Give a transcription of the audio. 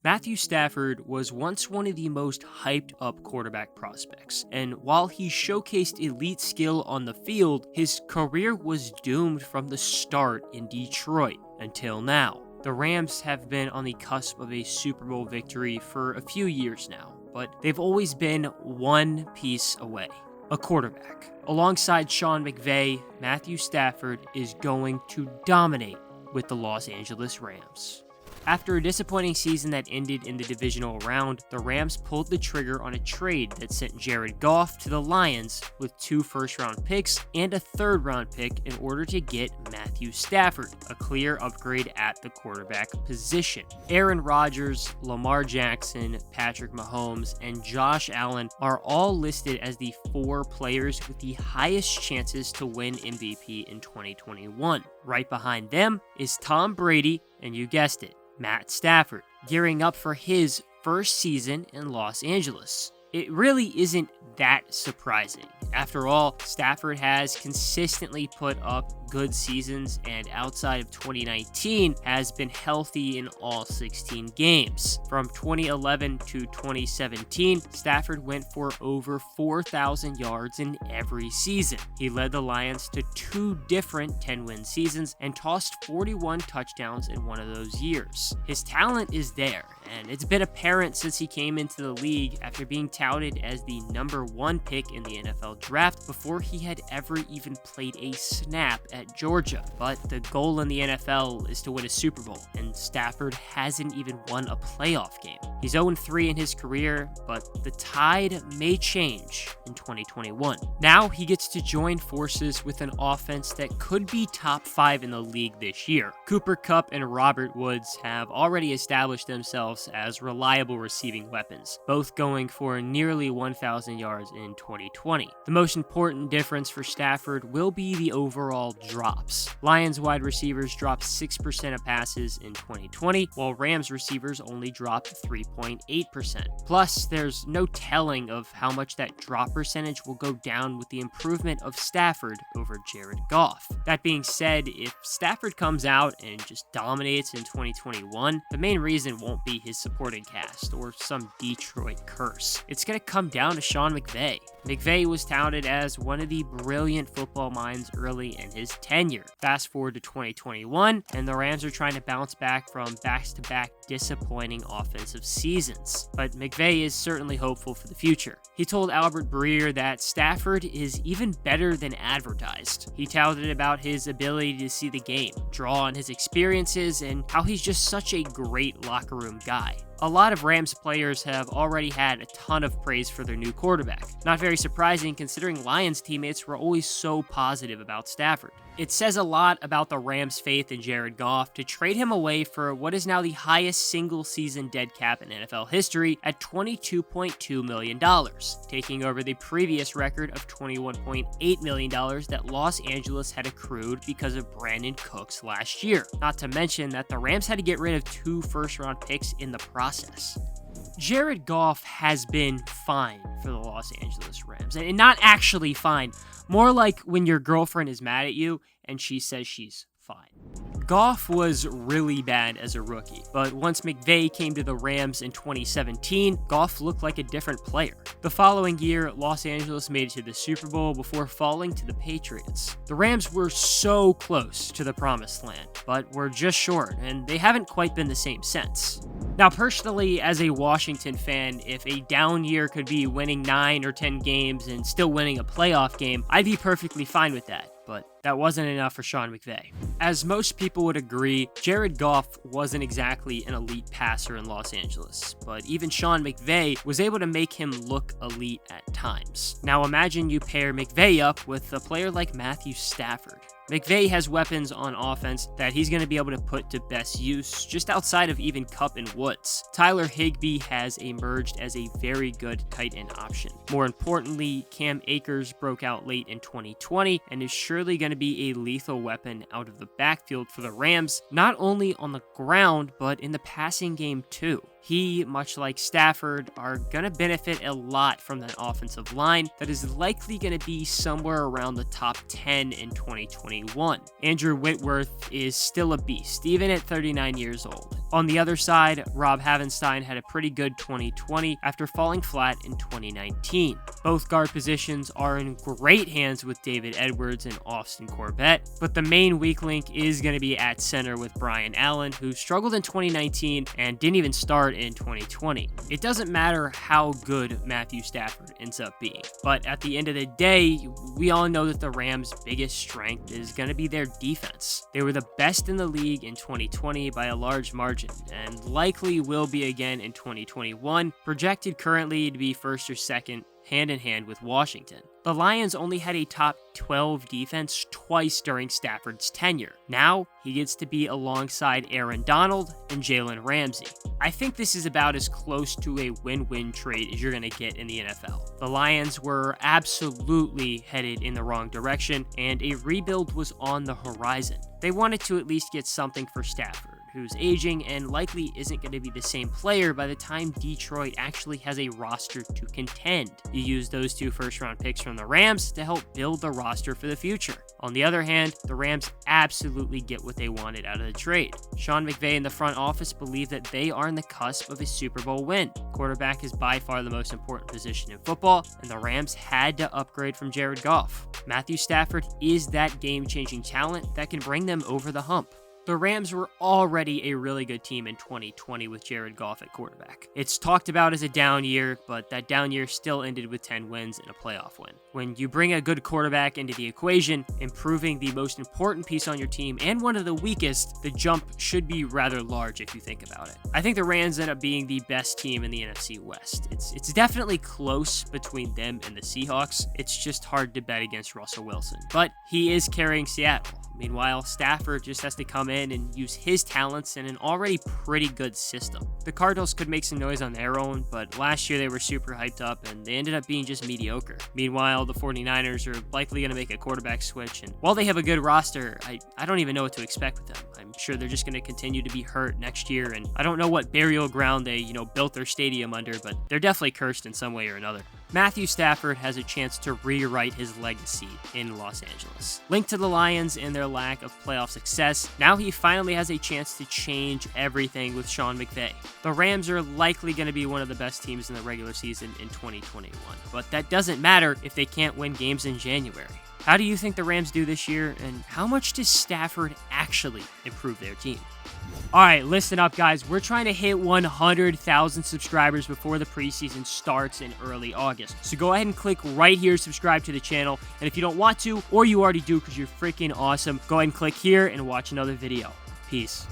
Matthew Stafford was once one of the most hyped up quarterback prospects, and while he showcased elite skill on the field, his career was doomed from the start in Detroit until now. The Rams have been on the cusp of a Super Bowl victory for a few years now, but they've always been one piece away: a quarterback. Alongside Sean McVay, Matthew Stafford is going to dominate with the Los Angeles Rams. After a disappointing season that ended in the divisional round, the Rams pulled the trigger on a trade that sent Jared Goff to the Lions with 2 first-round picks and a 3rd-round pick in order to get Matthew Stafford, a clear upgrade at the quarterback position. Aaron Rodgers, Lamar Jackson, Patrick Mahomes, and Josh Allen are all listed as the 4 players with the highest chances to win MVP in 2021. Right behind them is Tom Brady, and you guessed it, Matt Stafford, gearing up for his first season in Los Angeles. It really isn't that surprising. After all, Stafford has consistently put up good seasons and outside of 2019 has been healthy in all 16 games. From 2011 to 2017, Stafford went for over 4,000 yards in every season. He led the Lions to 2 different 10-win seasons and tossed 41 touchdowns in one of those years. His talent is there, and it's been apparent since he came into the league after being touted as the number 1 pick in the NFL draft before he had ever even played a snap at Georgia. But the goal in the NFL is to win a Super Bowl, and Stafford hasn't even won a playoff game. He's 0-3 in his career, but the tide may change in 2021. Now he gets to join forces with an offense that could be top 5 in the league this year. Cooper Kupp and Robert Woods have already established themselves as reliable receiving weapons, both going for nearly 1,000 yards in 2020. The most important difference for Stafford will be the overall drops. Lions wide receivers dropped 6% of passes in 2020, while Rams receivers only dropped 3.8%. Plus, there's no telling of how much that drop percentage will go down with the improvement of Stafford over Jared Goff. That being said, if Stafford comes out and just dominates in 2021, the main reason won't be his supporting cast or some Detroit curse. It's going to come down to Sean McVay. McVay was touted as one of the brilliant football minds early in his tenure. Fast forward to 2021, and the Rams are trying to bounce back from back-to-back disappointing offensive seasons. But McVay is certainly hopeful for the future. He told Albert Breer that Stafford is even better than advertised. He touted about his ability to see the game, draw on his experiences, and how he's just such a great locker room guy. A lot of Rams players have already had a ton of praise for their new quarterback. Not very surprising considering Lions teammates were always so positive about Stafford. It says a lot about the Rams' faith in Jared Goff to trade him away for what is now the highest single-season dead cap in NFL history at $22.2 million, taking over the previous record of $21.8 million that Los Angeles had accrued because of Brandon Cooks last year. Not to mention that the Rams had to get rid of 2 first-round picks in the process. Jared Goff has been fine for the Los Angeles Rams, and not actually fine, more like when your girlfriend is mad at you and she says she's fine. Goff was really bad as a rookie, but once McVay came to the Rams in 2017, Goff looked like a different player. The following year, Los Angeles made it to the Super Bowl before falling to the Patriots. The Rams were so close to the promised land, but were just short, and they haven't quite been the same since. Now, personally, as a Washington fan, if a down year could be winning 9 or 10 games and still winning a playoff game, I'd be perfectly fine with that. But that wasn't enough for Sean McVay. As most people would agree, Jared Goff wasn't exactly an elite passer in Los Angeles, but even Sean McVay was able to make him look elite at times. Now imagine you pair McVay up with a player like Matthew Stafford. McVay has weapons on offense that he's going to be able to put to best use just outside of even Kupp and Woods. Tyler Higbee has emerged as a very good tight end option. More importantly, Cam Akers broke out late in 2020 and is surely going to be a lethal weapon out of the backfield for the Rams, not only on the ground, but in the passing game too. He, much like Stafford, are going to benefit a lot from that offensive line that is likely going to be somewhere around the top 10 in 2021. Andrew Whitworth is still a beast, even at 39 years old. On the other side, Rob Havenstein had a pretty good 2020 after falling flat in 2019. Both guard positions are in great hands with David Edwards and Austin Corbett, but the main weak link is going to be at center with Brian Allen, who struggled in 2019 and didn't even start in 2020. It doesn't matter how good Matthew Stafford ends up being, but at the end of the day, we all know that the Rams' biggest strength is going to be their defense. They were the best in the league in 2020 by a large margin, and likely will be again in 2021, projected currently to be first or second, hand in hand with Washington. The Lions only had a top 12 defense twice during Stafford's tenure. Now, he gets to be alongside Aaron Donald and Jalen Ramsey. I think this is about as close to a win-win trade as you're going to get in the NFL. The Lions were absolutely headed in the wrong direction, and a rebuild was on the horizon. They wanted to at least get something for Stafford, who's aging and likely isn't going to be the same player by the time Detroit actually has a roster to contend. You use those 2 first-round picks from the Rams to help build the roster for the future. On the other hand, the Rams absolutely get what they wanted out of the trade. Sean McVay and the front office believe that they are on the cusp of a Super Bowl win. Quarterback is by far the most important position in football, and the Rams had to upgrade from Jared Goff. Matthew Stafford is that game-changing talent that can bring them over the hump. The Rams were already a really good team in 2020 with Jared Goff at quarterback. It's talked about as a down year, but that down year still ended with 10 wins and a playoff win. When you bring a good quarterback into the equation, improving the most important piece on your team and one of the weakest, the jump should be rather large if you think about it. I think the Rams end up being the best team in the NFC West. It's definitely close between them and the Seahawks. It's just hard to bet against Russell Wilson, but he is carrying Seattle. Meanwhile, Stafford just has to come in and use his talents in an already pretty good system. The Cardinals could make some noise on their own, but last year they were super hyped up and they ended up being just mediocre. Meanwhile, the 49ers are likely going to make a quarterback switch, and while they have a good roster, I don't even know what to expect with them. I'm sure they're just going to continue to be hurt next year, and I don't know what burial ground they, built their stadium under, but they're definitely cursed in some way or another. Matthew Stafford has a chance to rewrite his legacy in Los Angeles. Linked to the Lions and their lack of playoff success, now he finally has a chance to change everything with Sean McVay. The Rams are likely going to be one of the best teams in the regular season in 2021, but that doesn't matter if they can't win games in January. How do you think the Rams do this year, and how much does Stafford actually improve their team? Alright, listen up guys, we're trying to hit 100,000 subscribers before the preseason starts in early August. So go ahead and click right here, subscribe to the channel, and if you don't want to, or you already do because you're freaking awesome, go ahead and click here and watch another video. Peace.